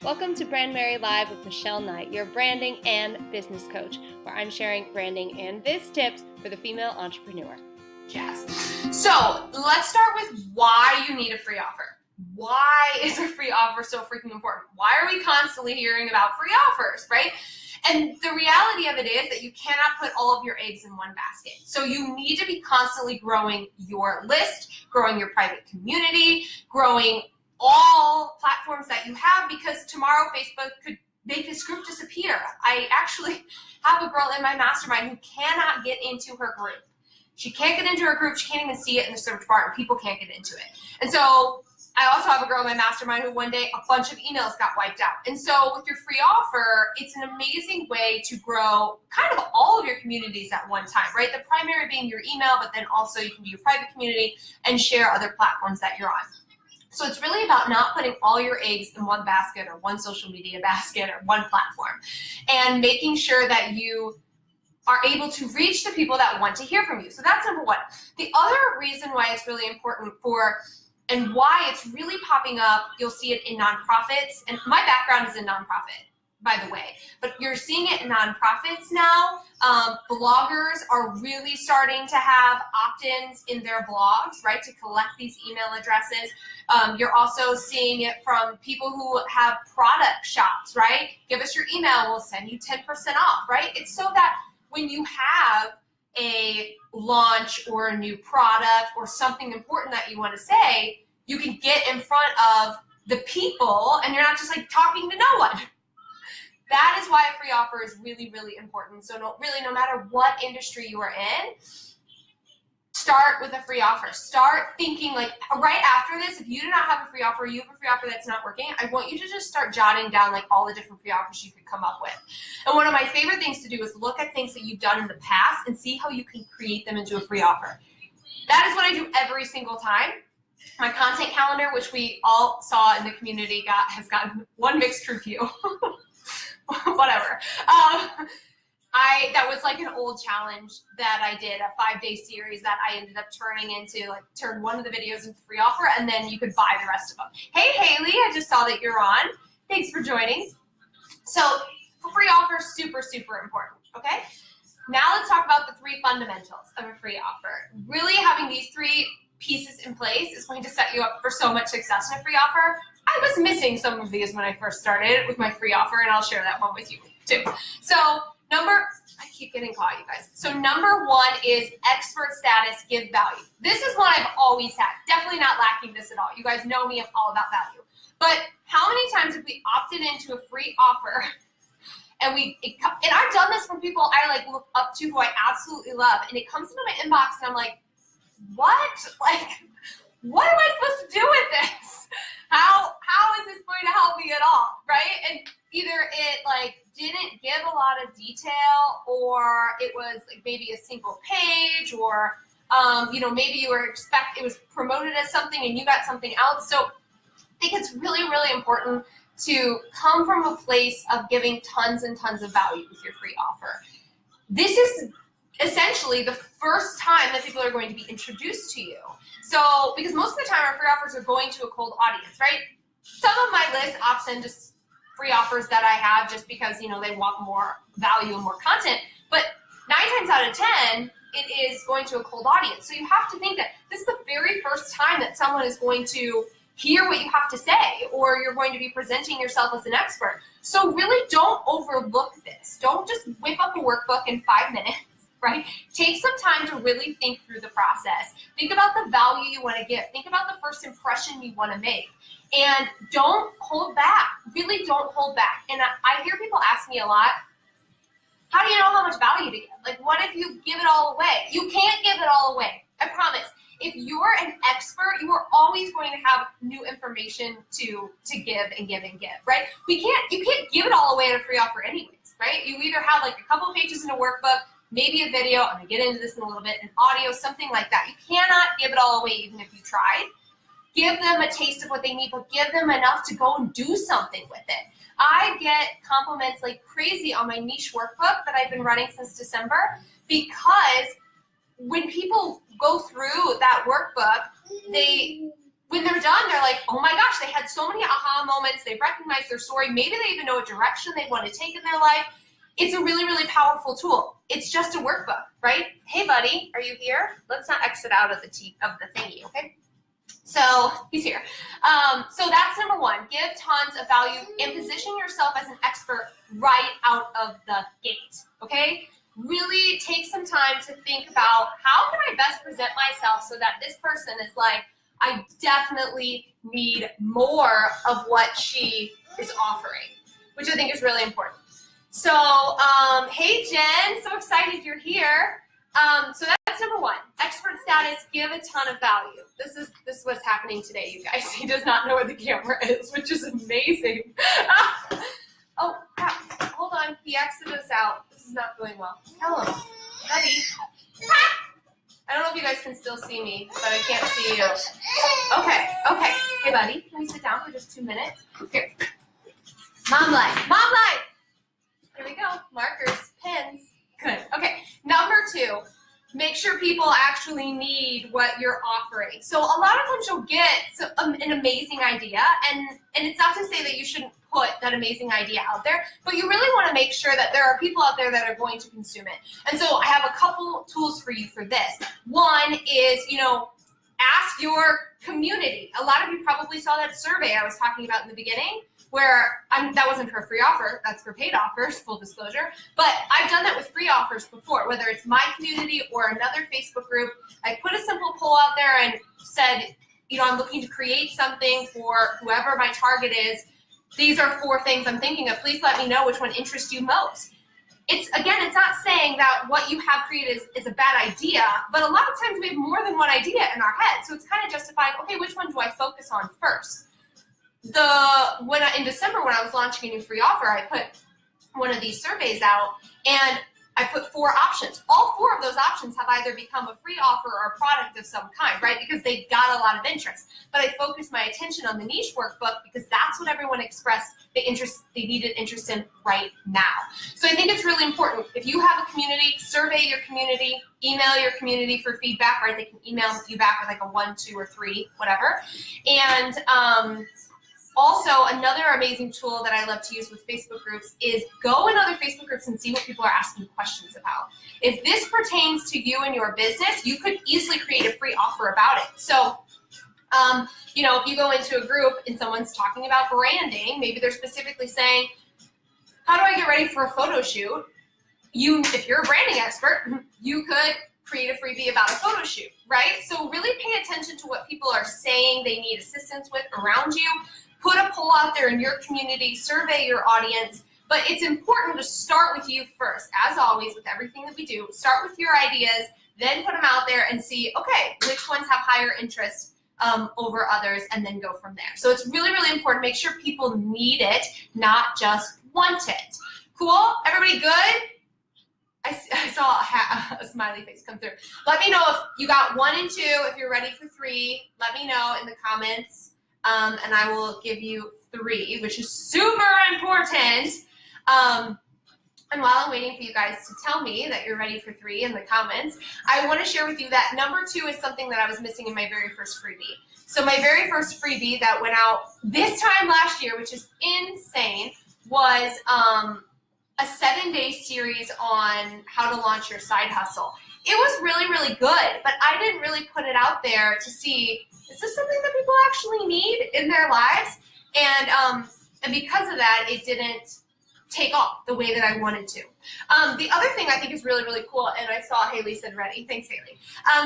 Welcome to Brandmerry Live with Michelle Knight, your branding and business coach, where I'm sharing branding and biz tips for the female entrepreneur. Jazz. So let's start with why you need a free offer. Why is a free offer so freaking important? Why are we constantly hearing about free offers, right? And the reality of it is that you cannot put all of your eggs in one basket. So you need to be constantly growing your list, growing your private community, growing all platforms that you have, because tomorrow Facebook could make this group disappear. I actually have a girl in my mastermind who cannot get into her group. She can't get into her group. She can't even see it in the search bar, and people can't get into it. And so I also have a girl in my mastermind who one day a bunch of emails got wiped out. And so with your free offer, it's an amazing way to grow kind of all of your communities at one time, right? The primary being your email, but then also you can do your private community and share other platforms that you're on. So it's really about not putting all your eggs in one basket or one social media basket or one platform, and making sure that you are able to reach the people that want to hear from you. So that's number one. The other reason why it's really important and why it's really popping up, you'll see it in nonprofits, and my background is in nonprofit, by the way, but you're seeing it in nonprofits now. Bloggers are really starting to have opt-ins in their blogs, right, to collect these email addresses. You're also seeing it from people who have product shops, right? Give us your email, we'll send you 10% off, right? It's so that when you have a launch or a new product or something important that you want to say, you can get in front of the people and you're not just like talking to no one. That is why a free offer is really, really important. So no matter what industry you are in, start with a free offer. Start thinking, like, right after this, if you do not have a free offer, you have a free offer that's not working, I want you to just start jotting down like all the different free offers you could come up with. And one of my favorite things to do is look at things that you've done in the past and see how you can create them into a free offer. That is what I do every single time. My content calendar, which we all saw in the community, has gotten one mixed review. Whatever. That was like an old challenge that I did, a 5-day series that I ended up turned one of the videos into free offer, and then you could buy the rest of them. Hey, Haley, I just saw that you're on. Thanks for joining. So free offer is super, super important, okay? Now let's talk about the 3 fundamentals of a free offer. Really having these 3 pieces in place is going to set you up for so much success in a free offer. I was missing some of these when I first started with my free offer, and I'll share that one with you too. So I keep getting caught, you guys. So number 1 is expert status, give value. This is one I've always had. Definitely not lacking this at all. You guys know me, I'm all about value. But how many times have we opted into a free offer and I've done this from people I look up to, who I absolutely love, and it comes into my inbox and I'm like, what? What am I supposed to do with this? How is this going to help me at all, right? And either it didn't give a lot of detail, or it was maybe a single page, or maybe it was promoted as something and you got something else. So I think it's really, really important to come from a place of giving tons and tons of value with your free offer. This is essentially the first time that people are going to be introduced to you. So, because most of the time our free offers are going to a cold audience, right? Some of my list opts into free offers that I have just because, they want more value and more content. But 9 times out of 10, it is going to a cold audience. So you have to think that this is the very first time that someone is going to hear what you have to say, or you're going to be presenting yourself as an expert. So really don't overlook this. Don't just whip up a workbook in 5 minutes. Right? Take some time to really think through the process. Think about the value you want to give. Think about the first impression you want to make. And don't hold back. Really don't hold back. And I hear people ask me a lot, how do you know how much value to give? What if you give it all away? You can't give it all away. I promise. If you're an expert, you are always going to have new information to give and give and give, right? You can't give it all away at a free offer anyways, right? You either have a couple pages in a workbook, maybe a video, I'm going to get into this in a little bit, an audio, something like that. You cannot give it all away even if you tried. Give them a taste of what they need, but give them enough to go and do something with it. I get compliments like crazy on my niche workbook that I've been running since December, because when people go through that workbook, they when they're done, they're like, oh my gosh, they had so many aha moments. They've recognized their story. Maybe they even know what direction they want to take in their life. It's a really, really powerful tool. It's just a workbook, right? Hey, buddy, are you here? Let's not exit out of the thingy, okay? So he's here. So that's number one. Give tons of value and position yourself as an expert right out of the gate, okay? Really take some time to think about how can I best present myself so that this person is like, I definitely need more of what she is offering, which I think is really important. So, hey Jen, so excited you're here. So that's number one, expert status, give a ton of value. This is what's happening today, you guys. He does not know where the camera is, which is amazing. Oh, crap. Hold on, he exited us out. This is not going well. Tell him, buddy. I don't know if you guys can still see me, but I can't see you. Okay. Hey buddy, can we sit down for just 2 minutes? Here. Mom life. Here we go, markers, pens. Good, okay. Number two, make sure people actually need what you're offering. So a lot of times you'll get an amazing idea, and it's not to say that you shouldn't put that amazing idea out there, but you really want to make sure that there are people out there that are going to consume it. And so I have a couple tools for you for this. One is, ask your community. A lot of you probably saw that survey I was talking about in the beginning, where that wasn't for a free offer, that's for paid offers, full disclosure. But I've done that with free offers before, whether it's my community or another Facebook group. I put a simple poll out there and said, I'm looking to create something for whoever my target is. These are 4 things I'm thinking of. Please let me know which one interests you most. It's not saying that what you have created is a bad idea, but a lot of times we have more than one idea in our head. So it's kind of justifying, okay, which one do I focus on first? In December, when I was launching a new free offer, I put one of these surveys out, and I put 4 options. All 4 of those options have either become a free offer or a product of some kind, right? Because they got a lot of interest. But I focused my attention on the niche workbook because that's what everyone expressed they needed interest in right now. So I think it's really important. If you have a community, survey your community, email your community for feedback, right? They can email you back with like a 1, 2, or 3, whatever. And also, another amazing tool that I love to use with Facebook groups is go in other Facebook groups and see what people are asking questions about. If this pertains to you and your business, you could easily create a free offer about it. So, if you go into a group and someone's talking about branding, maybe they're specifically saying, how do I get ready for a photo shoot? If you're a branding expert, you could create a freebie about a photo shoot, right? So really pay attention to what people are saying they need assistance with around you. Put a poll out there in your community, survey your audience, but it's important to start with you first. As always, with everything that we do, start with your ideas, then put them out there and see, okay, which ones have higher interest over others, and then go from there. So it's really, really important. Make sure people need it, not just want it. Cool? Everybody good? I saw a smiley face come through. Let me know if you got 1 and 2. If you're ready for 3, let me know in the comments. And I will give you 3, which is super important. And while I'm waiting for you guys to tell me that you're ready for 3 in the comments, I want to share with you that number 2 is something that I was missing in my very first freebie. So my very first freebie that went out this time last year, which is insane, was a 7-day series on how to launch your side hustle. It was really, really good, but I didn't really put it out there to see, is this something that people actually need in their lives? And because of that, it didn't take off the way that I wanted to. The other thing I think is really, really cool, and I saw Haley said ready. Thanks, Haley.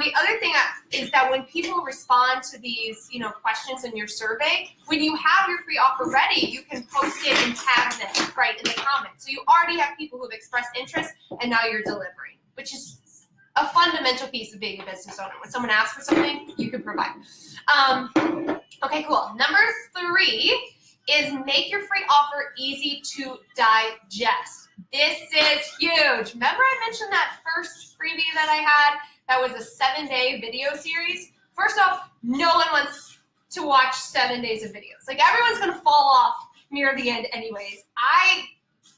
The other thing is that when people respond to these, questions in your survey, when you have your free offer ready, you can post it and tag them right in the comments. So you already have people who've expressed interest, and now you're delivering, which is a fundamental piece of being a business owner. When someone asks for something, you can provide. Okay, cool. Number 3 is make your free offer easy to digest. This is huge. Remember I mentioned that first freebie that I had that was a 7-day video series? First off, no one wants to watch 7 days of videos. Like, everyone's gonna fall off near the end anyways. I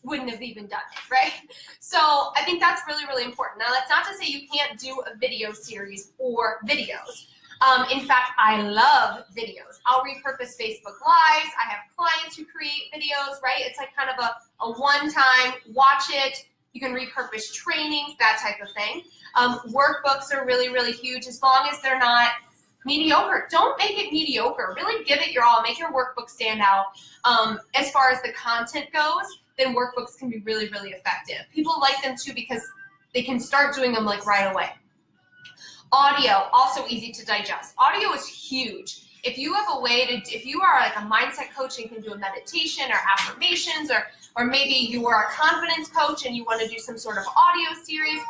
wouldn't have even done it, right? So I think that's really, really important. Now, that's not to say you can't do a video series or videos. In fact, I love videos. I'll repurpose Facebook Lives. I have clients who create videos, right? It's like kind of a one-time, watch it. You can repurpose trainings, that type of thing. Workbooks are really, really huge as long as they're not mediocre. Don't make it mediocre. Really give it your all. Make your workbook stand out. As far as the content goes, then workbooks can be really, really effective. People like them too because they can start doing them like right away. Audio, also easy to digest. Audio is huge. If you have a way to, if you are like a mindset coach and can do a meditation or affirmations, or maybe you are a confidence coach and you want to do some sort of audio series,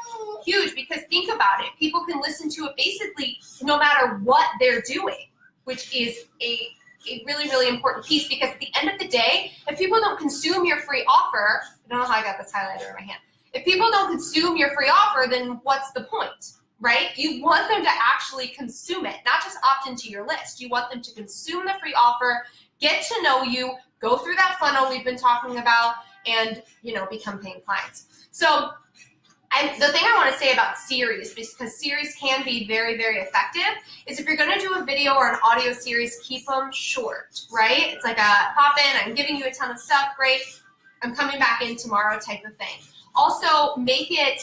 huge, because think about it. People can listen to it basically no matter what they're doing, which is a really, really important piece, because at the end of the day, if people don't consume your free offer, I don't know how I got this highlighter in my hand. If people don't consume your free offer, then what's the point? Right? You want them to actually consume it, not just opt into your list. You want them to consume the free offer, get to know you, go through that funnel we've been talking about, and become paying clients. So the thing I want to say about series, because series can be very, very effective, is if you're going to do a video or an audio series, keep them short, right? It's like a pop in, I'm giving you a ton of stuff, great, I'm coming back in tomorrow type of thing. Also, make it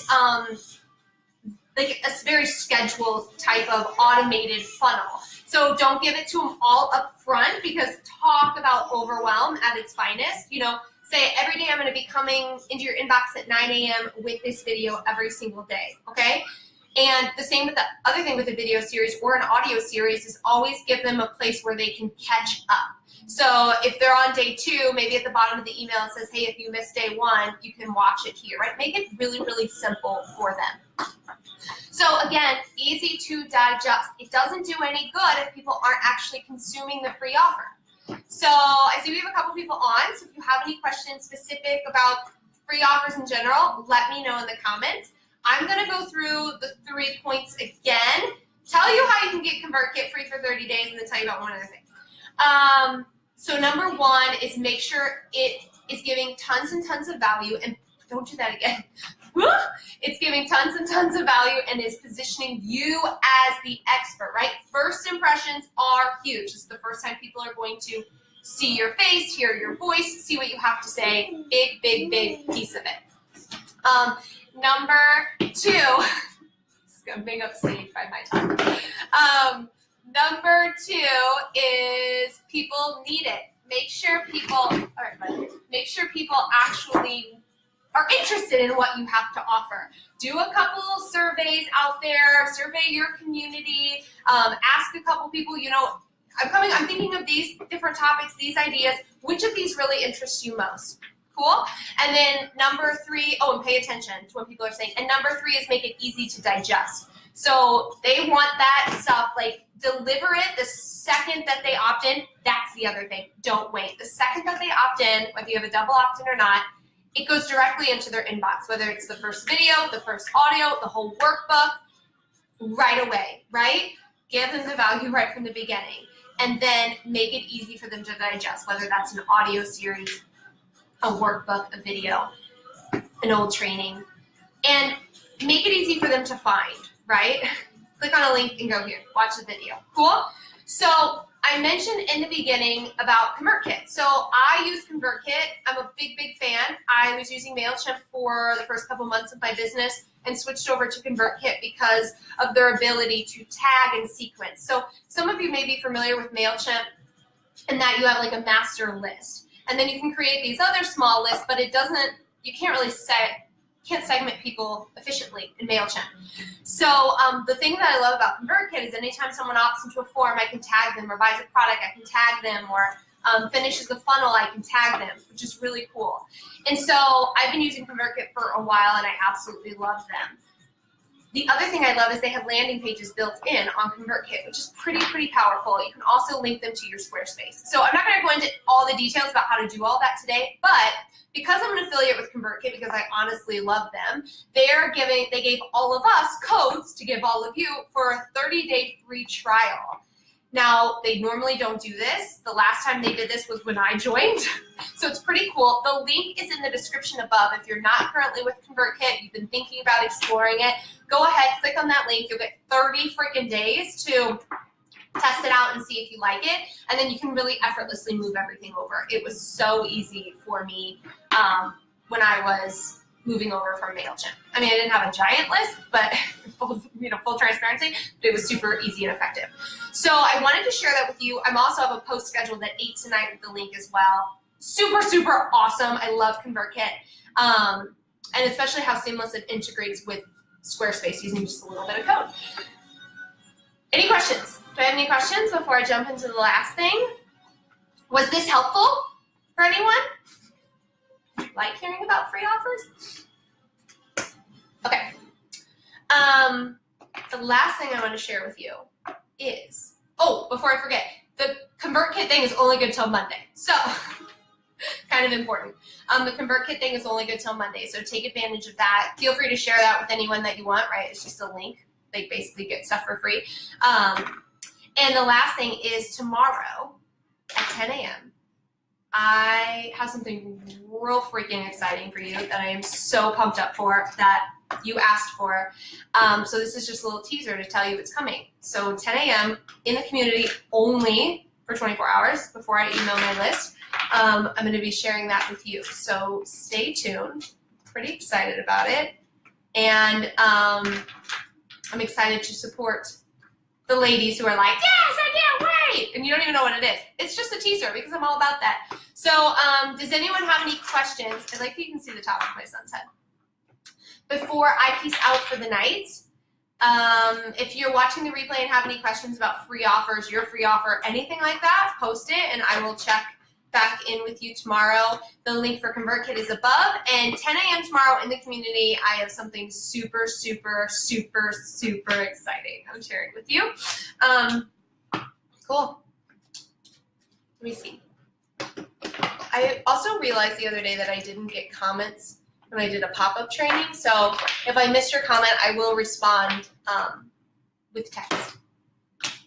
like a very scheduled type of automated funnel. So don't give it to them all up front, because talk about overwhelm at its finest. Say every day I'm going to be coming into your inbox at 9 a.m. with this video every single day, okay? And the same with the other thing with a video series or an audio series is always give them a place where they can catch up. So if they're on day 2, maybe at the bottom of the email it says, hey, if you missed day 1, you can watch it here, right? Make it really, really simple for them. So again, easy to digest. It doesn't do any good if people aren't actually consuming the free offer. So I see we have a couple people on, so if you have any questions specific about free offers in general, let me know in the comments. I'm going to go through the 3 points again, tell you how you can get ConvertKit free for 30 days, and then tell you about one other thing. So number 1 is make sure it is giving tons and tons of value, and don't do that again. It's giving tons and tons of value and is positioning you as the expert, right? First impressions are huge. It's the first time people are going to see your face, hear your voice, see what you have to say. Big, big, big piece of it. Number 2, I'm being upstaged by my time. Number 2 is people need it. Make sure people actually are interested in what you have to offer. Do a couple surveys out there, survey your community, ask a couple people, I'm thinking of these different topics, these ideas, which of these really interests you most? Cool? And then number 3, and pay attention to what people are saying. And number 3 is make it easy to digest. So they want that stuff, like deliver it the second that they opt in. That's the other thing. Don't wait. The second that they opt in, whether you have a double opt-in or not, it goes directly into their inbox, whether it's the first video, the first audio, the whole workbook, right away, right? Give them the value right from the beginning, and then make it easy for them to digest, whether that's an audio series, a workbook, a video, an old training, and make it easy for them to find, right? Click on a link and go here, watch the video. Cool? So I mentioned in the beginning about ConvertKit. So I use ConvertKit. I'm a big, big fan. I was using MailChimp for the first couple months of my business and switched over to ConvertKit because of their ability to tag and sequence. So some of you may be familiar with MailChimp and that you have like a master list. And then you can create these other small lists, but you can't really segment people efficiently in MailChimp. So the thing that I love about ConvertKit is anytime someone opts into a form, I can tag them, or buys a product, I can tag them, or finishes the funnel, I can tag them, which is really cool. And so I've been using ConvertKit for a while, and I absolutely love them. The other thing I love is they have landing pages built in on ConvertKit, which is pretty powerful. You can also link them to your Squarespace. So I'm not going to go into all the details about how to do all that today, but because I'm an affiliate with ConvertKit, because I honestly love them, they gave all of us codes to give all of you for a 30-day free trial. Now, they normally don't do this. The last time they did this was when I joined, so it's pretty cool. The link is in the description above. If you're not currently with ConvertKit, you've been thinking about exploring it, go ahead, click on that link. You'll get 30 freaking days to test it out and see if you like it, and then you can really effortlessly move everything over. It was so easy for me when I was moving over from MailChimp. I mean, I didn't have a giant list, but full transparency, but it was super easy and effective. So I wanted to share that with you. I also have a post scheduled at 8 tonight with the link as well. Super, super awesome. I love ConvertKit, and especially how seamless it integrates with Squarespace using just a little bit of code. Any questions? Do I have any questions before I jump into the last thing? Was this helpful for anyone? Like hearing about free offers? Okay. The last thing I want to share with you is, before I forget, the ConvertKit thing is only good till Monday. So, kind of important. The ConvertKit thing is only good till Monday, so take advantage of that. Feel free to share that with anyone that you want, right? It's just a link. They basically get stuff for free. And the last thing is tomorrow at 10 a.m. I have something real freaking exciting for you that I am so pumped up for, that you asked for. So this is just a little teaser to tell you it's coming. So 10 a.m. in the community only for 24 hours before I email my list. I'm going to be sharing that with you. So stay tuned. Pretty excited about it. And I'm excited to support the ladies who are like, yes, I can't wait, and you don't even know what it is. It's just a teaser because I'm all about that. So does anyone have any questions? I like that you can see the top of my sun's head. Before I peace out for the night, if you're watching the replay and have any questions about free offers, your free offer, anything like that, post it and I will check back in with you tomorrow. The link for ConvertKit is above, and 10 a.m. tomorrow in the community, I have something super, super, super, super exciting I'm sharing with you. Cool. Let me see. I also realized the other day that I didn't get comments when I did a pop-up training, so if I missed your comment, I will respond with text.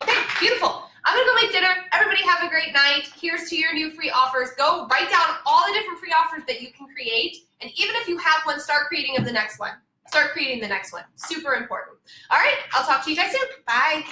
Okay, beautiful. I'm gonna go make dinner. Everybody have a great night. Here's to your new free offers. Go write down all the different free offers that you can create. And even if you have one, start creating the next one. Start creating the next one. Super important. All right, I'll talk to you guys soon. Bye.